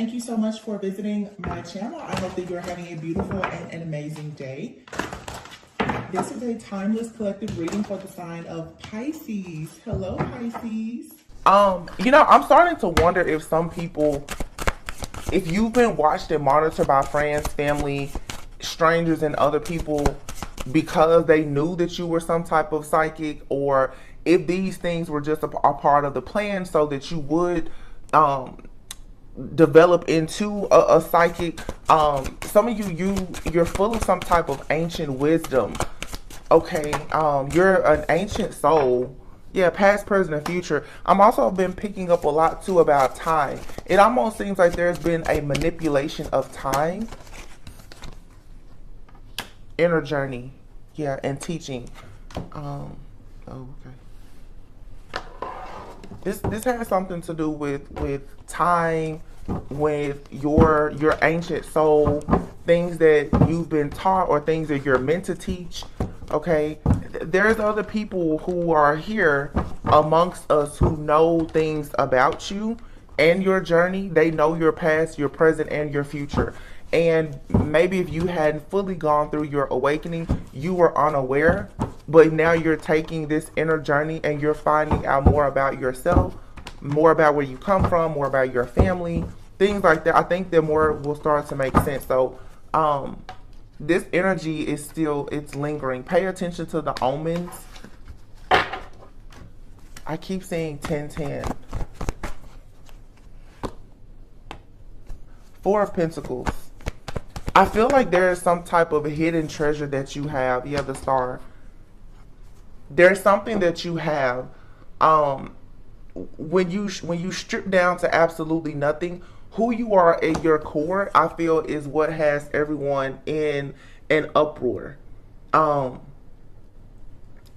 Thank you so much for visiting my channel. I hope that you're having a beautiful and an amazing day. This is a timeless collective reading for the sign of Pisces. Hello, Pisces. I'm starting to wonder if some people, if you've been watched and monitored by friends, family, strangers, and other people because they knew that you were some type of psychic, or if these things were just a part of the plan so that you would develop into a psychic. Some of you're full of some type of ancient wisdom. Okay, you're an ancient soul. Yeah, past, present, and future. I'm also been picking up a lot too about time. It almost seems like there's been a manipulation of time. Inner journey. Yeah, and teaching. Okay. This has something to do with time, with your ancient soul, things that you've been taught or things that you're meant to teach. Okay, there's other people who are here amongst us who know things about you and your journey. They know your past, your present, and your future. And maybe if you hadn't fully gone through your awakening, you were unaware, but now you're taking this inner journey and you're finding out more about yourself, more about where you come from, more about your family, things like that. I think that more will start to make sense. So, this energy is still, it's lingering. Pay attention to the omens. I keep seeing 10-10. Four of Pentacles. I feel like there is some type of hidden treasure that you have. You have the Star. There's something that you have. When you strip down to absolutely nothing, who you are at your core, I feel, is what has everyone in an uproar. And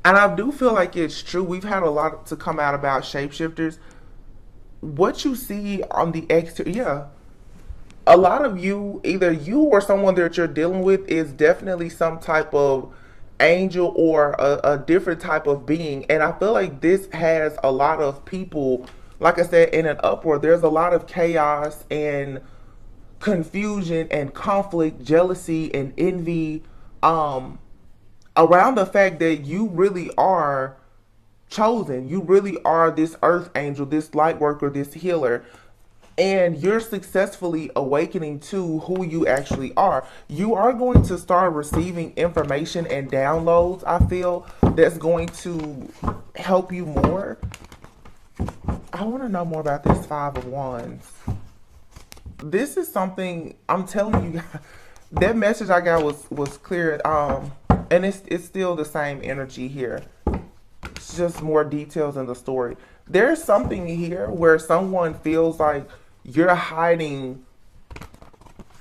I do feel like it's true. We've had a lot to come out about shapeshifters. What you see on the exterior, yeah. A lot of you, either you or someone that you're dealing with, is definitely some type of angel or a different type of being. And I feel like this has a lot of people, like I said, in an uproar. There's a lot of chaos and confusion and conflict, jealousy and envy around the fact that you really are chosen. You really are this earth angel, this light worker, this healer. And you're successfully awakening to who you actually are. You are going to start receiving information and downloads, I feel, that's going to help you more. I want to know more about this Five of Wands. This is something, I'm telling you, that message I got was clear. And it's still the same energy here. It's just more details in the story. There's something here where someone feels like you're hiding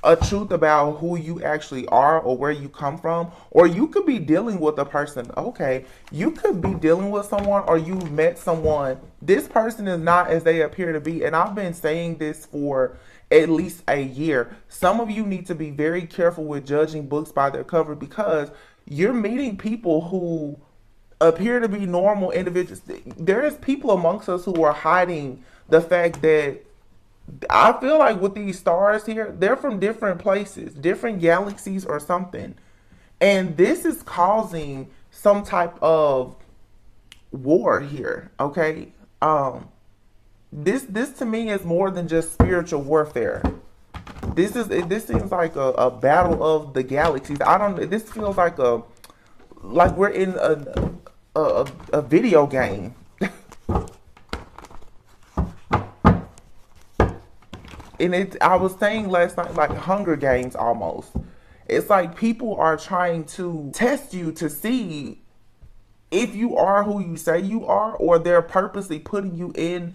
a truth about who you actually are or where you come from. Or you could be dealing with a person. Okay, you could be dealing with someone, or you met someone. This person is not as they appear to be. And I've been saying this for at least a year. Some of you need to be very careful with judging books by their cover, because you're meeting people who appear to be normal individuals. There is people amongst us who are hiding the fact that, I feel like with these stars here, they're from different places, different galaxies or something. And this is causing some type of war here, okay? This to me is more than just spiritual warfare. This seems like a battle of the galaxies. This feels like we're in a video game. And I was saying last night, like Hunger Games almost. It's like people are trying to test you to see if you are who you say you are, or they're purposely putting you in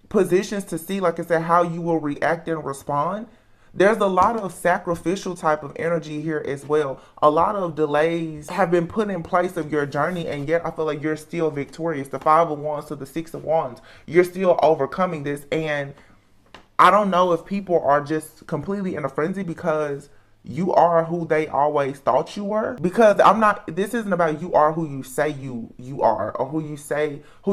positions to see, like I said, how you will react and respond. There's a lot of sacrificial type of energy here as well. A lot of delays have been put in place of your journey, and yet I feel like you're still victorious. The Five of Wands to the Six of Wands. You're still overcoming this, and I don't know if people are just completely in a frenzy because you are who they always thought you were. Because this isn't about you are who you say you are, or who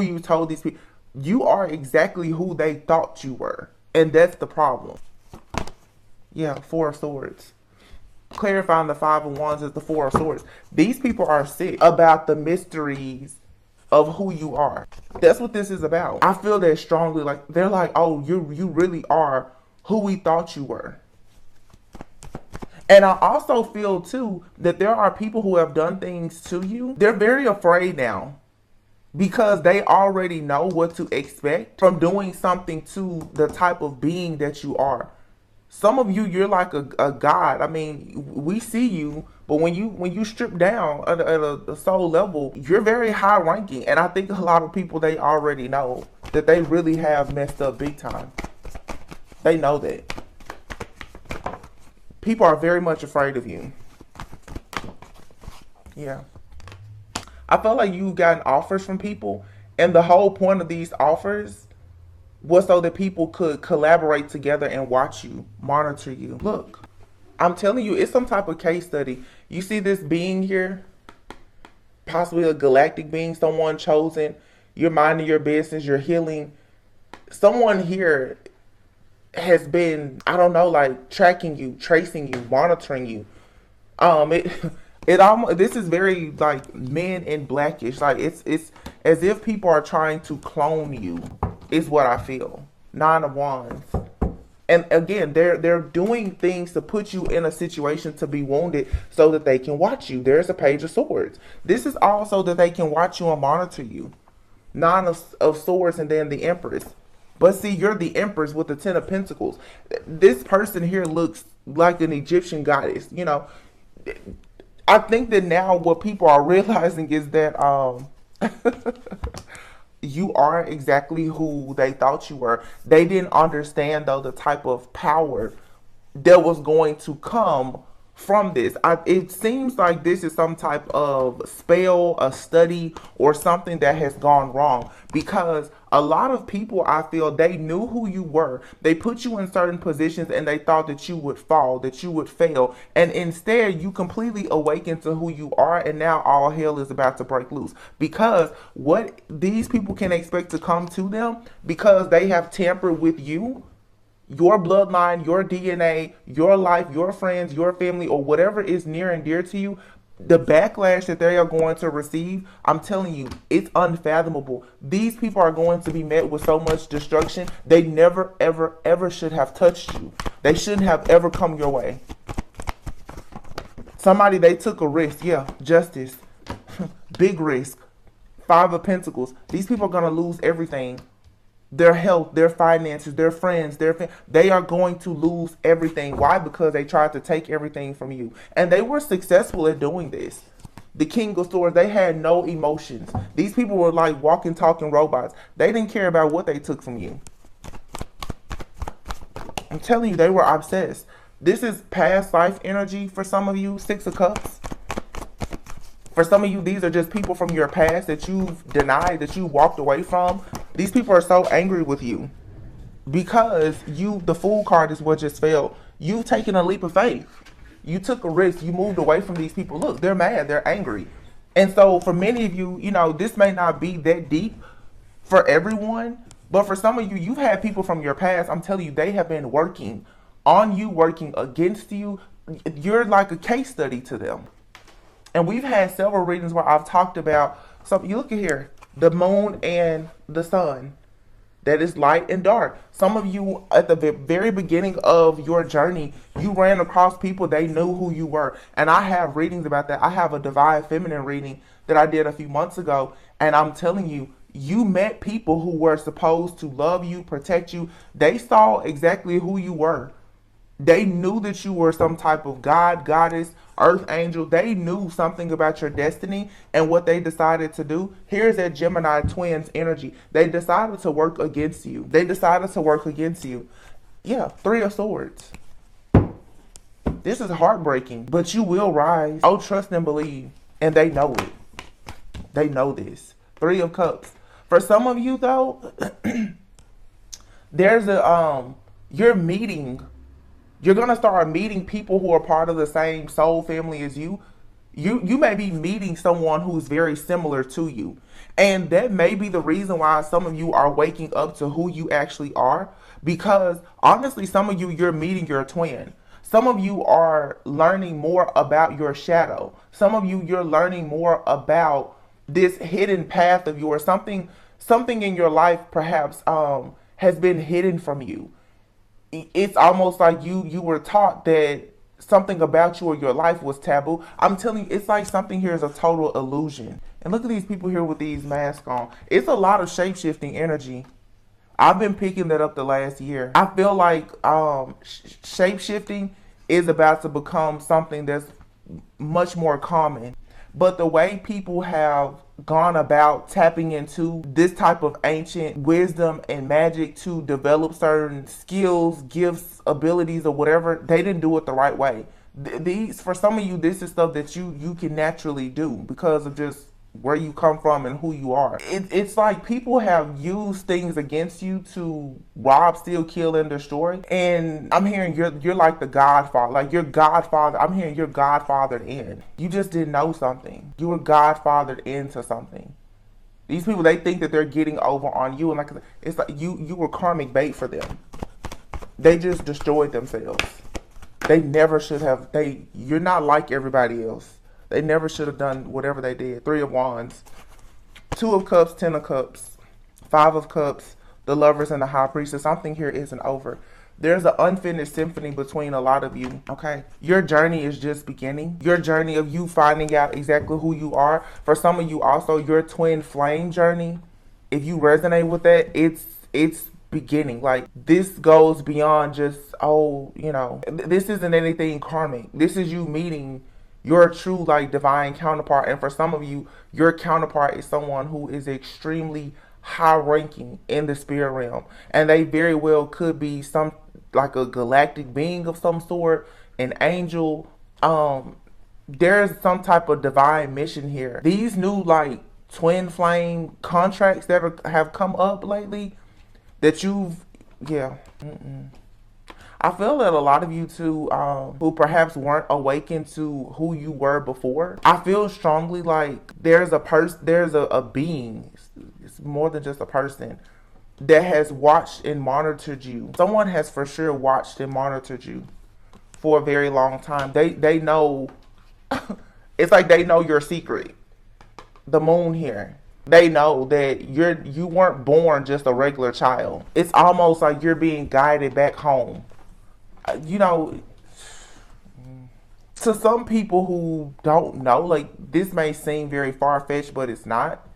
you told these people. You are exactly who they thought you were. And that's the problem. Yeah, Four of Swords. Clarifying the Five of Wands is the Four of Swords. These people are sick about the mysteries of who you are. That's what this is about. I feel that strongly. Like, they're like, oh, you really are who we thought you were. And I also feel too that there are people who have done things to you. They're very afraid now because they already know what to expect from doing something to the type of being that you are. Some of you, you're like a god. I mean, we see you, but when you strip down at a soul level, you're very high ranking. And I think a lot of people, they already know that they really have messed up big time. They know that. People are very much afraid of you. Yeah. I felt like you've gotten offers from people, and the whole point of these offers was so that people could collaborate together and watch you, monitor you. Look, I'm telling you, it's some type of case study. You see this being here, possibly a galactic being, someone chosen. You're minding your business, you're healing. Someone here has been, I don't know, like tracking you, tracing you, monitoring you. It almost, this is very like Men in Blackish. Like it's as if people are trying to clone you, is what I feel. Nine of Wands. And again, they're doing things to put you in a situation to be wounded so that they can watch you. There's a Page of Swords. This is also that they can watch you and monitor you. Nine of Swords and then the Empress. But see, you're the Empress with the Ten of Pentacles. This person here looks like an Egyptian goddess. You know, I think that now what people are realizing is that you are exactly who they thought you were. They didn't understand, though, the type of power that was going to come from this. It seems like this is some type of spell, a study, or something that has gone wrong, because a lot of people, I feel, they knew who you were. They put you in certain positions and they thought that you would fall, that you would fail, and instead you completely awakened to who you are, and now all hell is about to break loose. Because what these people can expect to come to them, because they have tampered with you, your bloodline, your DNA, your life, your friends, your family, or whatever is near and dear to you, the backlash that they are going to receive, I'm telling you, it's unfathomable. These people are going to be met with so much destruction. They never, ever, ever should have touched you. They shouldn't have ever come your way. Somebody, they took a risk. Yeah, justice. Big risk. Five of Pentacles. These people are going to lose everything. Their health, their finances, their friends, they are going to lose everything. Why? Because they tried to take everything from you. And they were successful at doing this. The King of Swords, they had no emotions. These people were like walking, talking robots. They didn't care about what they took from you. I'm telling you, they were obsessed. This is past life energy for some of you, Six of Cups. For some of you, these are just people from your past that you've denied, that you walked away from. These people are so angry with you because the Fool card is what just fell. You've taken a leap of faith. You took a risk. You moved away from these people. Look, they're mad. They're angry. And so for many of you, you know, this may not be that deep for everyone, but for some of you, you've had people from your past. I'm telling you, they have been working on you, working against you. You're like a case study to them. And we've had several readings where I've talked about, so you look at here, the moon and the sun. That is light and dark. Some of you at the very beginning of your journey, you ran across people, they knew who you were. And I have readings about that. I have a Divine Feminine reading that I did a few months ago. And I'm telling you, you met people who were supposed to love you, protect you. They saw exactly who you were. They knew that you were some type of god, goddess, earth angel. They knew something about your destiny, and what they decided to do. Here's that Gemini twins energy. They decided to work against you. They decided to work against you. Yeah, Three of Swords. This is heartbreaking, but you will rise. Oh, trust and believe. And they know it. They know this. Three of Cups. For some of you, though, there's you're going to start meeting people who are part of the same soul family as you. You may be meeting someone who's very similar to you. And that may be the reason why some of you are waking up to who you actually are. Because honestly, some of you, you're meeting your twin. Some of you are learning more about your shadow. Some of you, you're learning more about this hidden path of yours. Something in your life perhaps has been hidden from you. It's almost like you were taught that something about you or your life was taboo. I'm telling you, it's like something here is a total illusion. And look at these people here with these masks on. It's a lot of shape-shifting energy. I've been picking that up the last year. I feel like shape-shifting is about to become something that's much more common. But the way people have gone about tapping into this type of ancient wisdom and magic to develop certain skills, gifts, abilities, or whatever, they didn't do it the right way. These, for some of you, this is stuff that you can naturally do because of just where you come from and who you are. It's like people have used things against you to rob, steal, kill, and destroy. And I'm hearing you're like the godfather. Like your godfather. I'm hearing you're godfathered in. You just didn't know something. You were godfathered into something. These people, they think that they're getting over on you, and like it's like you were karmic bait for them. They just destroyed themselves. They never should have. You're not like everybody else. They never should have done whatever they did. 3 of Wands, 2 of Cups, 10 of Cups, 5 of Cups, the Lovers, and the High Priestess. Something here isn't over. There's an unfinished symphony between a lot of you, okay? Your journey is just beginning. Your journey of you finding out exactly who you are. For some of you also, your twin flame journey, if you resonate with that, it's beginning. Like, this goes beyond just, this isn't anything karmic. This is you meeting your true like divine counterpart. And for some of you, your counterpart is someone who is extremely high ranking in the spirit realm, and they very well could be some like a galactic being of some sort, an angel. There's some type of divine mission here. These new like twin flame contracts that have come up lately that I feel that a lot of you too, who perhaps weren't awakened to who you were before, I feel strongly like there's a being, it's more than just a person, that has watched and monitored you. Someone has for sure watched and monitored you for a very long time. They know, it's like they know your secret. The moon here. They know that you weren't born just a regular child. It's almost like you're being guided back home. To some people who don't know, like, this may seem very far-fetched, but it's not.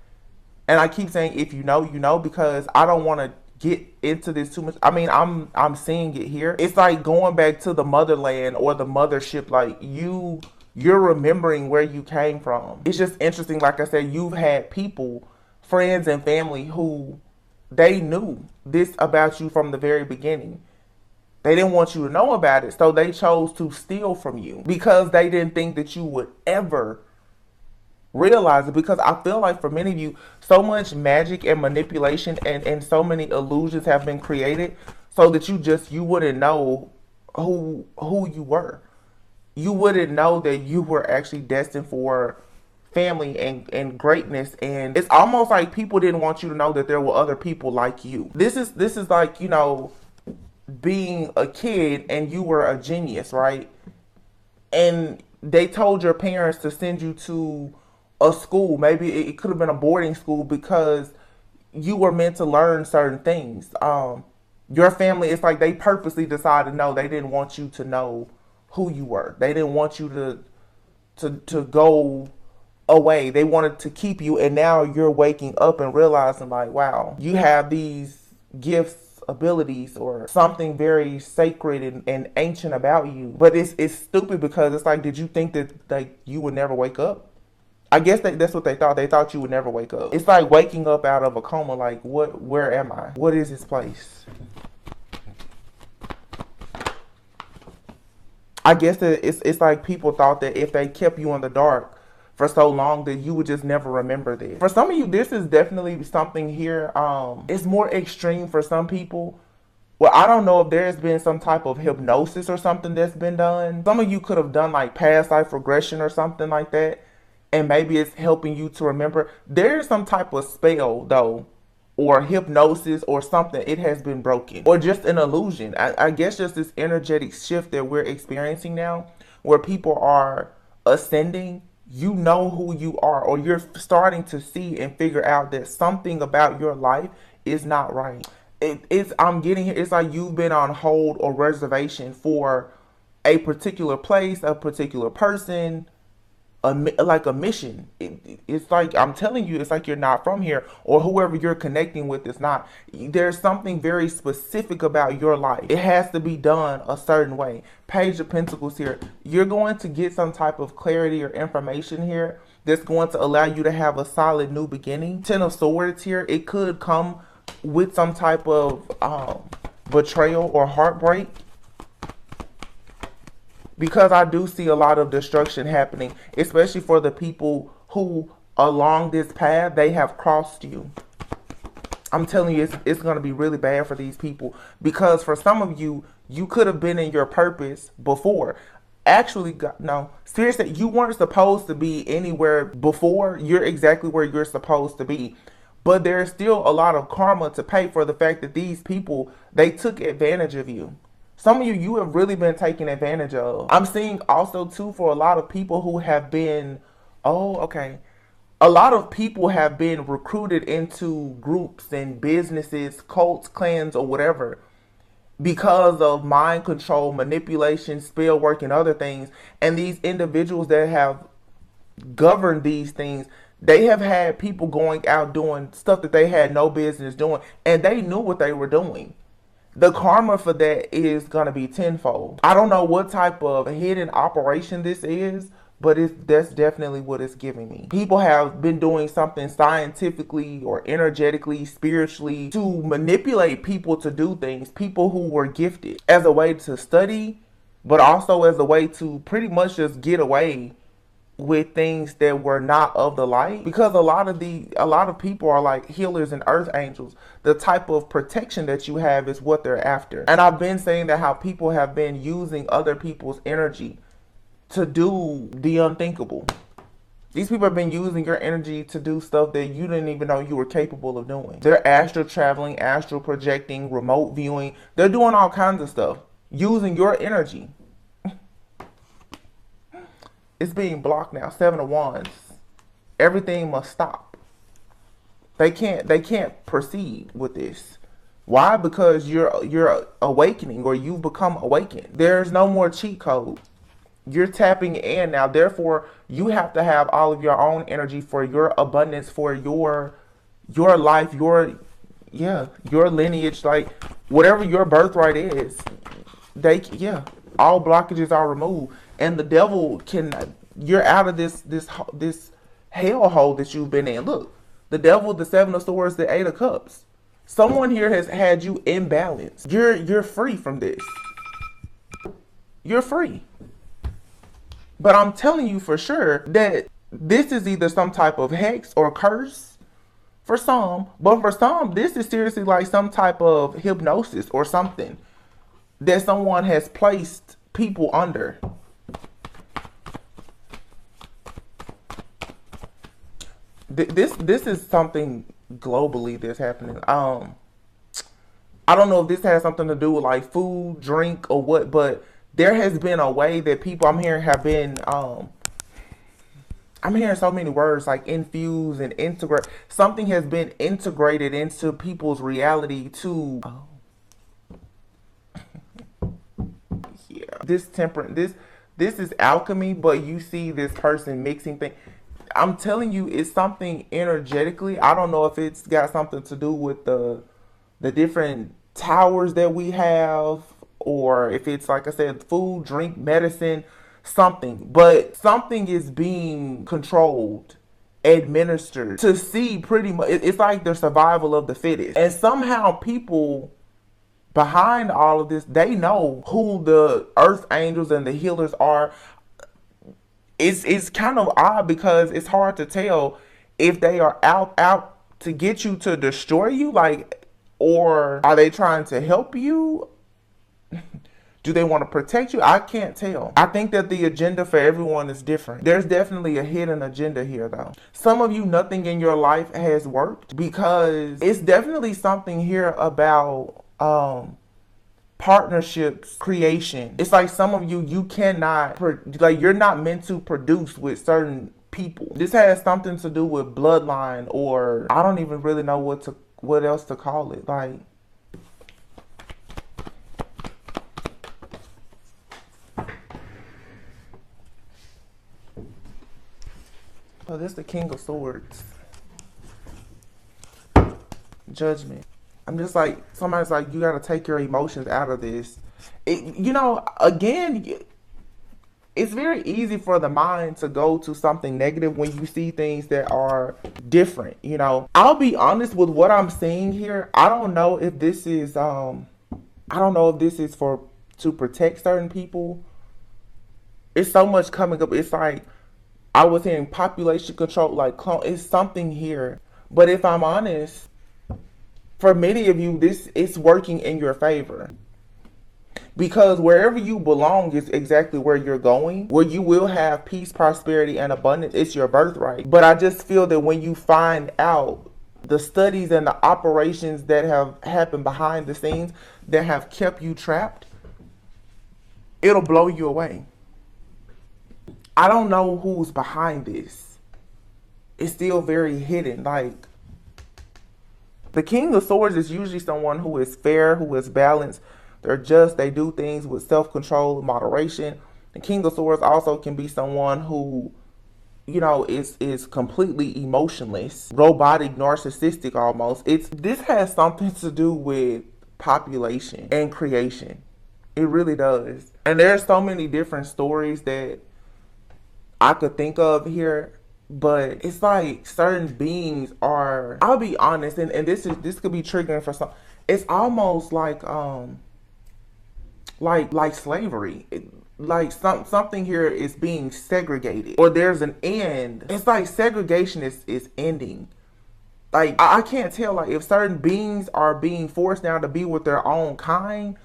And I keep saying, if you know, you know, because I don't want to get into this too much. I mean, I'm seeing it here. It's like going back to the motherland or the mothership. Like, you're remembering where you came from. It's just interesting. Like I said, you've had people, friends and family, who they knew this about you from the very beginning. They didn't want you to know about it, so they chose to steal from you because they didn't think that you would ever realize it. Because I feel like for many of you, so much magic and manipulation and so many illusions have been created so that you wouldn't know who you were. You wouldn't know that you were actually destined for family and greatness. And it's almost like people didn't want you to know that there were other people like you. This is like, being a kid and you were a genius, right? And they told your parents to send you to a school. Maybe it could have been a boarding school because you were meant to learn certain things. Your family, it's like they purposely decided, no, they didn't want you to know who you were. They didn't want you to go away. They wanted to keep you, and now you're waking up and realizing, like, wow, you have these gifts, abilities, or something very sacred and ancient about you. But it's stupid because it's like, did you think that like you would never wake up? I guess that's what they thought. They thought you would never wake up. It's like waking up out of a coma. Like, where am I? What is this place? I guess that it's like people thought that if they kept you in the dark for so long that you would just never remember this. For some of you, this is definitely something here. It's more extreme for some people. Well, I don't know if there's been some type of hypnosis or something that's been done. Some of you could have done like past life regression or something like that. And maybe it's helping you to remember. There's some type of spell though, or hypnosis or something, it has been broken, or just an illusion. I guess just this energetic shift that we're experiencing now, where people are ascending. You know who you are, or you're starting to see and figure out that something about your life is not right. I'm getting here. It's like you've been on hold or reservation for a particular place, a particular person, like a mission. It's like, I'm telling you, it's like you're not from here, or whoever you're connecting with is not. There's something very specific about your life. It has to be done a certain way. Page of Pentacles here. You're going to get some type of clarity or information here that's going to allow you to have a solid new beginning. Ten of Swords here. It could come with some type of betrayal or heartbreak, because I do see a lot of destruction happening, especially for the people who along this path, they have crossed you. I'm telling you, it's going to be really bad for these people, because for some of you, you could have been in your purpose before. Actually, no, seriously, you weren't supposed to be anywhere before. You're exactly where you're supposed to be. But there's still a lot of karma to pay for the fact that these people, they took advantage of you. Some of you have really been taken advantage of. I'm seeing also too, for a lot of people who have been, a lot of people have been recruited into groups and businesses, cults, clans, or whatever, because of mind control, manipulation, spell work, and other things. And these individuals that have governed these things, they have had people going out doing stuff that they had no business doing, and they knew what they were doing. The karma for that is going to be tenfold. I don't know what type of hidden operation this is, but that's definitely what it's giving me. People have been doing something scientifically or energetically, spiritually, to manipulate people to do things, people who were gifted, as a way to study, but also as a way to pretty much just get away with things that were not of the light. Because a lot of people are like healers and earth angels. The type of protection that you have is what they're after. And I've been saying that how people have been using other people's energy to do the unthinkable. These people have been using your energy to do stuff that you didn't even know you were capable of doing. They're astral traveling, astral projecting, remote viewing. They're doing all kinds of stuff using your energy. It's being blocked now. 7 of Wands. Everything must stop. They can't proceed with this. Why? Because you're awakening, or you've become awakened. There's no more cheat code. You're tapping in now. Therefore, you have to have all of your own energy for your abundance, for your life, your lineage, like whatever your birthright is. All blockages are removed. And the devil you're out of this hellhole that you've been in. Look, the devil, the 7 of Swords, the 8 of Cups. Someone here has had you imbalanced. You're free from this. You're free. But I'm telling you for sure that this is either some type of hex or curse for some. But for some, this is seriously like some type of hypnosis or something that someone has placed people under. This is something globally that's happening. I don't know if this has something to do with like food, drink, or what, but there has been a way that people I'm hearing have been, I'm hearing so many words like infuse and integrate. Something has been integrated into people's reality to, this is alchemy, but you see this person mixing things. I'm telling you, it's something energetically. I don't know if it's got something to do with the different towers that we have, or if it's, like I said, food, drink, medicine, something. But something is being controlled, administered, to see pretty much. It's like the survival of the fittest. And somehow people behind all of this, they know who the earth angels and the healers are. It's kind of odd, because it's hard to tell if they are out to get you, to destroy you, like, or are they trying to help you? Do they want to protect you? I can't tell. I think that the agenda for everyone is different. There's definitely a hidden agenda here, though. Some of you, nothing in your life has worked because it's definitely something here about partnerships, creation. It's like some of you, you cannot, like you're not meant to produce with certain people. This has something to do with bloodline, or I don't even really know what else to call it. Like, oh, this is the King of Swords. Judgment. I'm just like, somebody's like, you got to take your emotions out of this. You know, again, it's very easy for the mind to go to something negative when you see things that are different. You know, I'll be honest with what I'm seeing here. I don't know if this is, I don't know if this is to protect certain people. It's so much coming up. It's like, I was hearing population control, like clone. It's something here. But if I'm honest, for many of you, this is working in your favor. Because wherever you belong is exactly where you're going, where you will have peace, prosperity, and abundance. It's your birthright. But I just feel that when you find out the studies and the operations that have happened behind the scenes that have kept you trapped, it'll blow you away. I don't know who's behind this. It's still very hidden. Like, the King of Swords is usually someone who is fair, who is balanced. They're just, they do things with self-control, moderation. The King of Swords also can be someone who, you know, is completely emotionless, robotic, narcissistic almost. This has something to do with population and creation. It really does. And there's so many different stories that I could think of here. But it's like certain beings are, I'll be honest, and this could be triggering for some. It's almost like slavery. Like something here is being segregated, or there's an end. It's like segregation is ending. Like, I can't tell, like, if certain beings are being forced now to be with their own kind,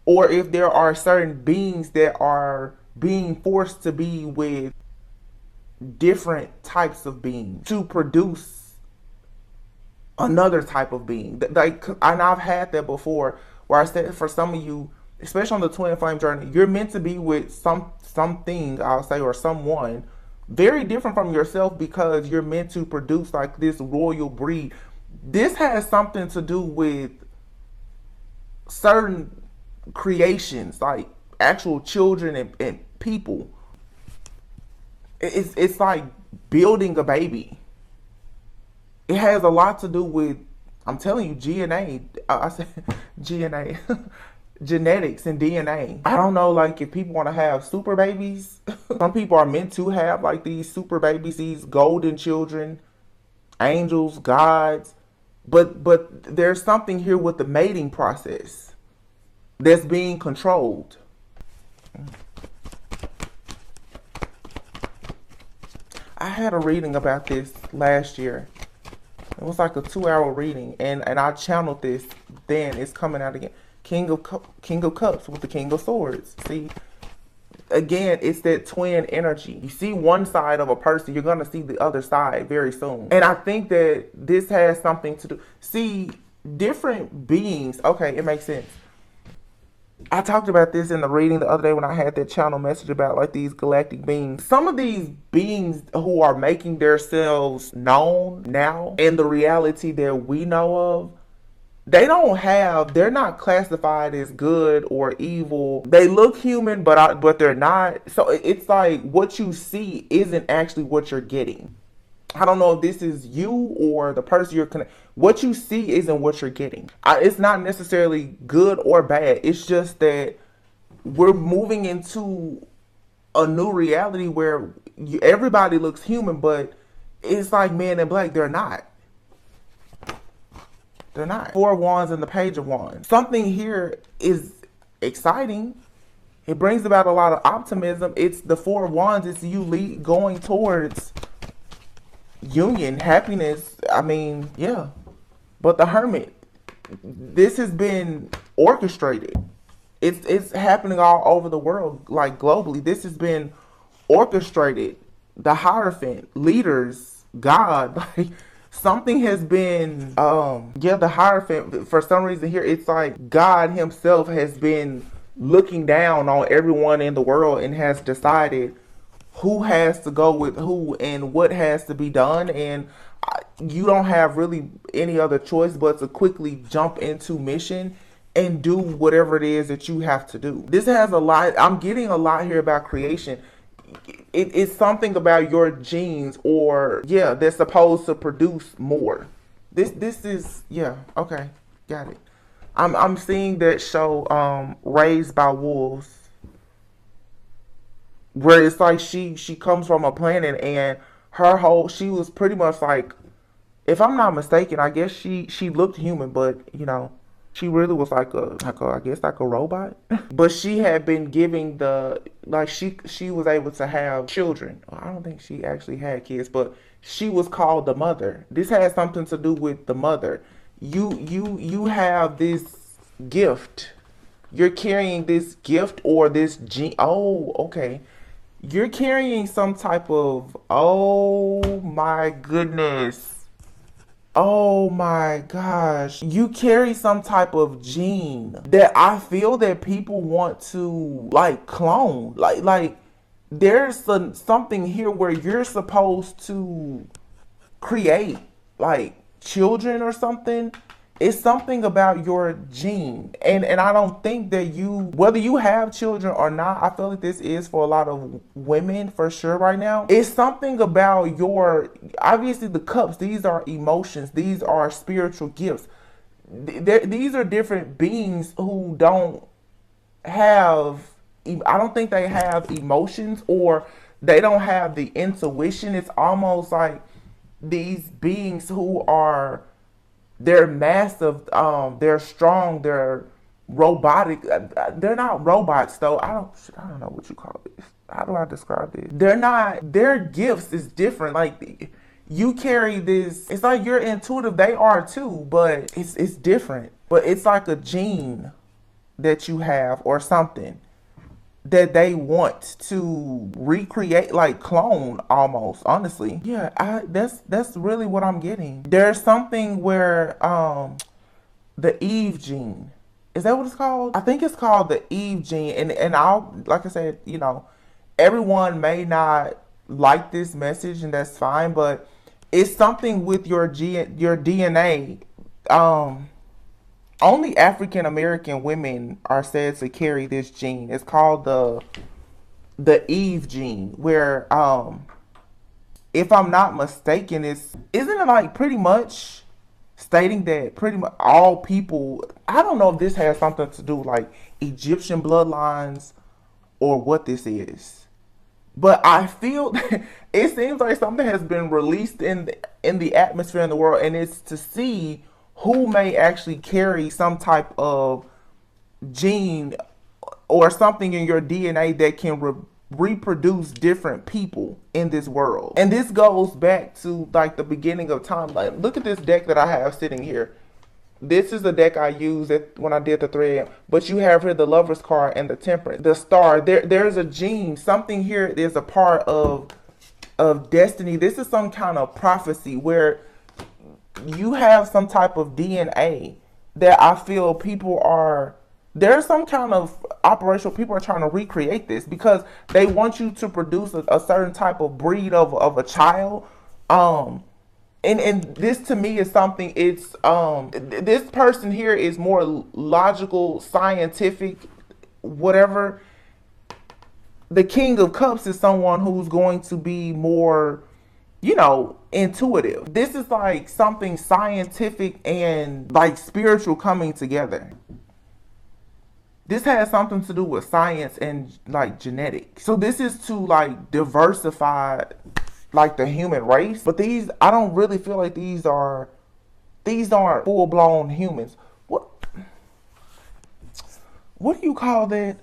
or if there are certain beings that are being forced to be with different types of beings to produce another type of being. Like, and I've had that before, where I said for some of you, especially on the twin flame journey, you're meant to be with something, I'll say, or someone very different from yourself, because you're meant to produce like this royal breed. This has something to do with certain creations, like actual children and people. It's like building a baby. It has a lot to do with, I'm telling you, DNA. I said DNA. Genetics and DNA. I don't know, like, if people want to have super babies. Some people are meant to have like these super babies, these golden children, angels, gods. But there's something here with the mating process that's being controlled. I had a reading about this last year. It was like a 2-hour reading, and I channeled this. Then it's coming out again. King of Cups with the King of Swords. See, again, it's that twin energy. You see one side of a person, you're going to see the other side very soon. And I think that this has something to do. See, different beings. Okay, it makes sense. I talked about this in the reading the other day when I had that channel message about like these galactic beings. Some of these beings who are making themselves known now in the reality that we know of, they're not classified as good or evil. They look human, but they're not. So it's like what you see isn't actually what you're getting. I don't know if this is you or the person you're connected. What you see isn't what you're getting. It's not necessarily good or bad. It's just that we're moving into a new reality where everybody looks human, but it's like Men in Black. They're not. They're not. 4 of Wands and the Page of Wands. Something here is exciting. It brings about a lot of optimism. It's the 4 of Wands. It's you going towards union, happiness. I mean, yeah. But the Hermit, this has been orchestrated. It's happening all over the world, like globally. This has been orchestrated. The Hierophant, leaders, God, like something has been the Hierophant, for some reason here it's like God himself has been looking down on everyone in the world and has decided who has to go with who and what has to be done, and you don't have really any other choice but to quickly jump into mission and do whatever it is that you have to do. This has a lot, I'm getting a lot here about creation. It's something about your genes, or they're supposed to produce more. This is okay, got it. I'm seeing that show Raised by Wolves, where it's like she comes from a planet and she was pretty much like, if I'm not mistaken, I guess she looked human, but she really was like a robot. But she had been giving she was able to have children. I don't think she actually had kids, but she was called the mother. This has something to do with the mother. You have this gift. You're carrying this gift or this gene. Oh, okay. You're carrying some type of, oh my goodness. Oh my gosh. You carry some type of gene that I feel that people want to like clone. Like there's something here where you're supposed to create like children or something. It's something about your gene. And I don't think that whether you have children or not, I feel like this is for a lot of women for sure right now. It's something about obviously the cups, these are emotions, these are spiritual gifts. These are different beings who don't have, I don't think they have emotions, or they don't have the intuition. It's almost like these beings who are, they're massive, they're strong, they're robotic. They're not robots though. I don't know what you call this. How do I describe this? Their gifts is different. Like you carry this, it's like you're intuitive, they are too, but it's different. But it's like a gene that you have or something that they want to recreate, like clone almost, honestly. Yeah, that's really what I'm getting. There's something where the Eve gene, is that what it's called? I think it's called the Eve gene, and I'll, like I said, everyone may not like this message, and that's fine, but it's something with your DNA. Only African American women are said to carry this gene. It's called the Eve gene, where if I'm not mistaken, isn't it like pretty much stating that pretty much all people, I don't know if this has something to do with like Egyptian bloodlines or what this is, but I feel it seems like something has been released in the atmosphere in the world, and it's to see who may actually carry some type of gene or something in your DNA that can reproduce different people in this world. And this goes back to like the beginning of time. Like, look at this deck that I have sitting here. This is the deck I used when I did the thread. But you have here the Lover's card and the Temperance, the Star. There's a gene. Something here is a part of destiny. This is some kind of prophecy where you have some type of DNA that I feel there's some kind of operation. People are trying to recreate this because they want you to produce a certain type of breed of a child. And this to me is something, it's this person here is more logical, scientific, whatever. The King of Cups is someone who's going to be more, intuitive. This is like something scientific and like spiritual coming together. This has something to do with science and like genetics. So this is to like diversify like the human race. But I don't really feel like these aren't full-blown humans. What do you call that?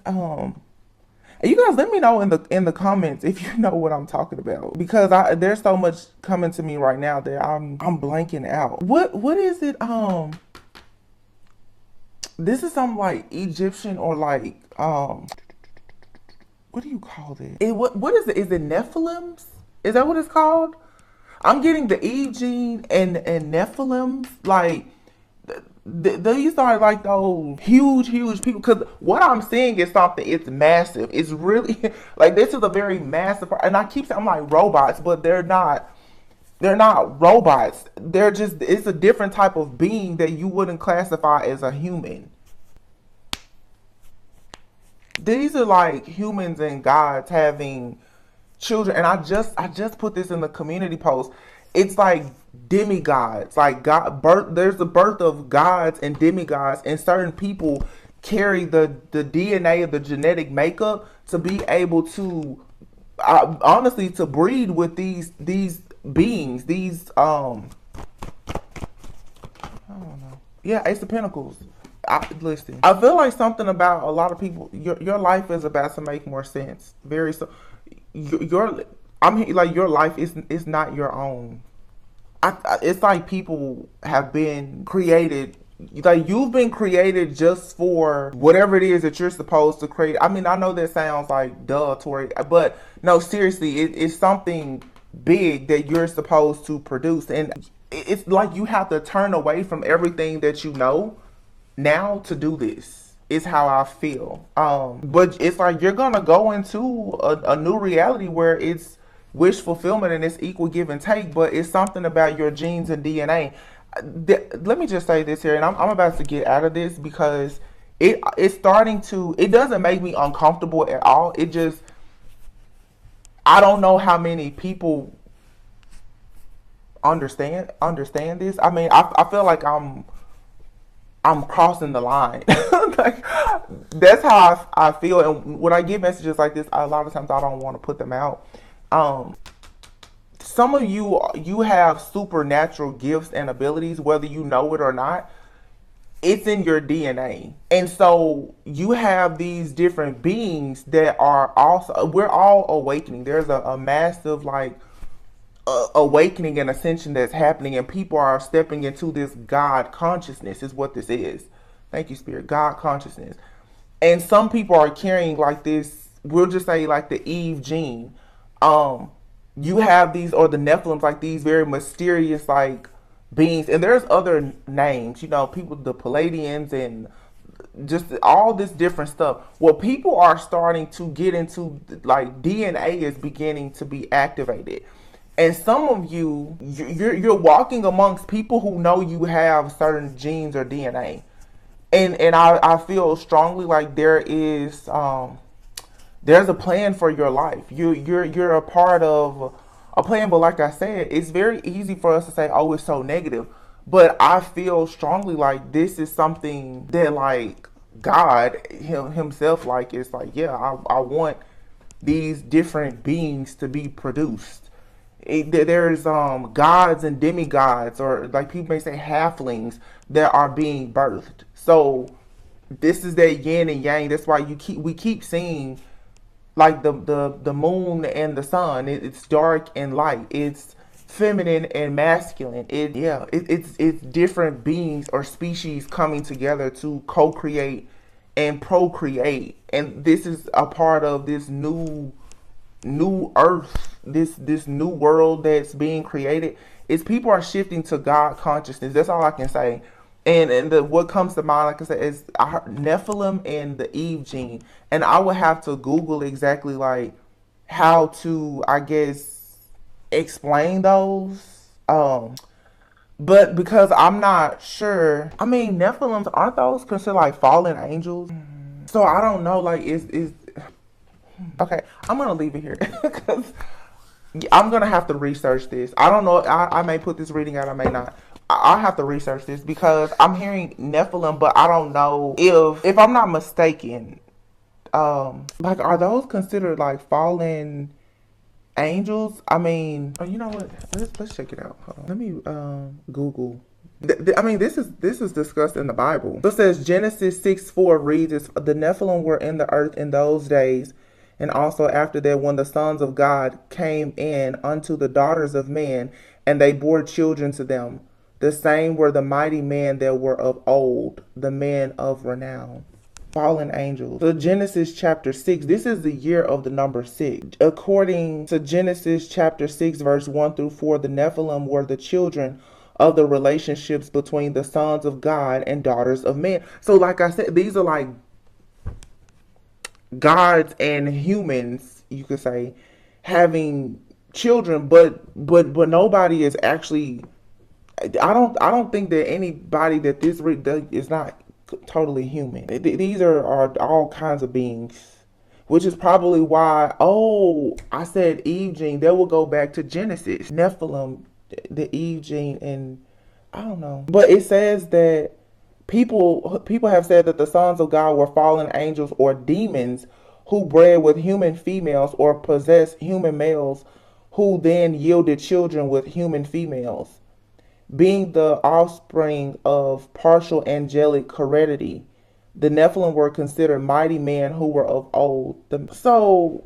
And you guys let me know in the comments if you know what I'm talking about, because there's so much coming to me right now that I'm blanking out. What is it? This is some like Egyptian or like what do you call this? What is it? Is it Nephilims? Is that what it's called? I'm getting the Eve gene and Nephilims. Like these are like those huge people. Because what I'm seeing is something. It's massive. It's really like this is a very massive. And I keep saying I'm like robots, but they're not. They're not robots. They're just. It's a different type of being that you wouldn't classify as a human. These are like humans and gods having children, and I just put this in the community post. It's like demigods, like God birth. There's the birth of gods and demigods, and certain people carry the DNA of the genetic makeup to be able to, honestly, to breed with these beings. These I don't know. Yeah, Ace of Pentacles. Listen, I feel like something about a lot of people. Your life is about to make more sense. Very so. Your life is not your own. It's like people have been created. Like you've been created just for whatever it is that you're supposed to create. I mean, I know that sounds like duh, Tori, but no, seriously, it's something big that you're supposed to produce, and it's like you have to turn away from everything that you know now to do this. Is how I feel. But it's like you're gonna go into a new reality where it's wish fulfillment and it's equal give and take, but it's something about your genes and DNA. Let me just say this here, and I'm about to get out of this because it's starting to. It doesn't make me uncomfortable at all. It just, I don't know how many people understand this. I mean, I feel like I'm crossing the line. Like, that's how I feel. And when I get messages like this, a lot of times I don't want to put them out. Some of you have supernatural gifts and abilities, whether you know it or not. It's in your DNA. And so you have these different beings that are also, we're all awakening. There's a massive like awakening and ascension that's happening, and people are stepping into this God consciousness is what this is. Thank you, Spirit. God consciousness. And some people are carrying like this, we'll just say like the Eve gene. You have these, or the Nephilims, like these very mysterious like beings, and there's other names, you know, people, the Palladians and just all this different stuff. Well, people are starting to get into, like, DNA is beginning to be activated. And some of you're walking amongst people who know you have certain genes or DNA. And I feel strongly like there's a plan for your life. You're a part of a plan, but like I said, it's very easy for us to say, oh, it's so negative. But I feel strongly like this is something that like God himself, like, it's like, yeah, I want these different beings to be produced. There's gods and demigods, or like people may say halflings, that are being birthed. So this is that yin and yang. That's why we keep seeing like the moon and the sun. It's dark and light. It's feminine and masculine. It's different beings or species coming together to co-create and procreate. And this is a part of this new earth, this new world that's being created. Is people are shifting to God consciousness. That's all I can say. And what comes to mind, like I said, is Nephilim and the Eve gene. And I would have to Google exactly like how to, I guess, explain those. But because I'm not sure, I mean, Nephilims, aren't those considered like fallen angels? So I don't know, like, is okay, I'm gonna leave it here because I'm gonna have to research this. I don't know. I may put this reading out. I may not. I'll have to research this because I'm hearing Nephilim, but I don't know if I'm not mistaken. Like, are those considered like fallen angels? I mean, oh, you know what? Let's check it out. Hold on. Let me Google. I mean, this is discussed in the Bible. So it says Genesis 6:4 reads, "The Nephilim were in the earth in those days, and also after that, when the sons of God came in unto the daughters of men, and they bore children to them. The same were the mighty men that were of old, the men of renown. Fallen angels. So Genesis chapter 6, this is the year of the number 6. According to Genesis chapter 6, verse 1 through 4, the Nephilim were the children of the relationships between the sons of God and daughters of men. So like I said, these are like gods and humans, you could say, having children, but nobody is actually, I don't think that anybody that this is not totally human. These are all kinds of beings, which is probably why, oh, I said Eve gene, that will go back to Genesis. Nephilim, the Eve gene, and I don't know. But it says that people have said that the sons of God were fallen angels or demons who bred with human females or possessed human males who then yielded children with human females. Being the offspring of partial angelic heredity, the Nephilim were considered mighty men who were of old. So,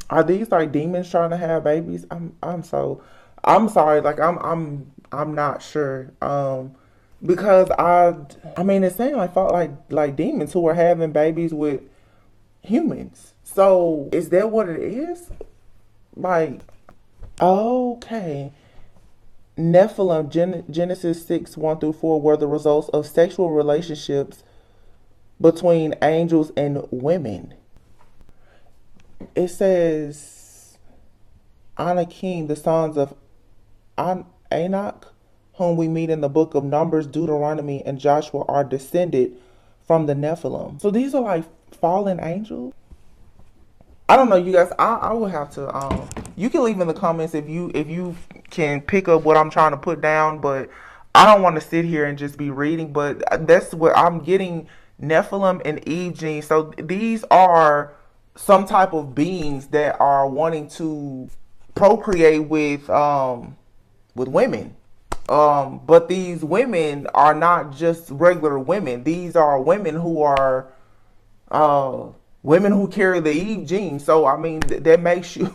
are these like demons trying to have babies? I'm sorry. Like I'm not sure. Because I mean it seemed like demons who were having babies with humans. So is that what it is? Like, okay. Nephilim, Genesis 6, 1 through 4, were the results of sexual relationships between angels and women. It says, Anakim, the sons of Enoch, whom we meet in the book of Numbers, Deuteronomy, and Joshua, are descended from the Nephilim. So these are like fallen angels? I don't know, you guys. I will have to. You can leave in the comments if you can pick up what I'm trying to put down. But I don't want to sit here and just be reading. But that's what I'm getting: Nephilim and Eve genes. So these are some type of beings that are wanting to procreate with women. But these women are not just regular women. These are women who are women who carry the Eve gene. So, I mean, that makes you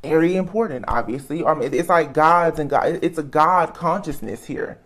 very important, obviously. I mean, it's like gods and God. It's a God consciousness here.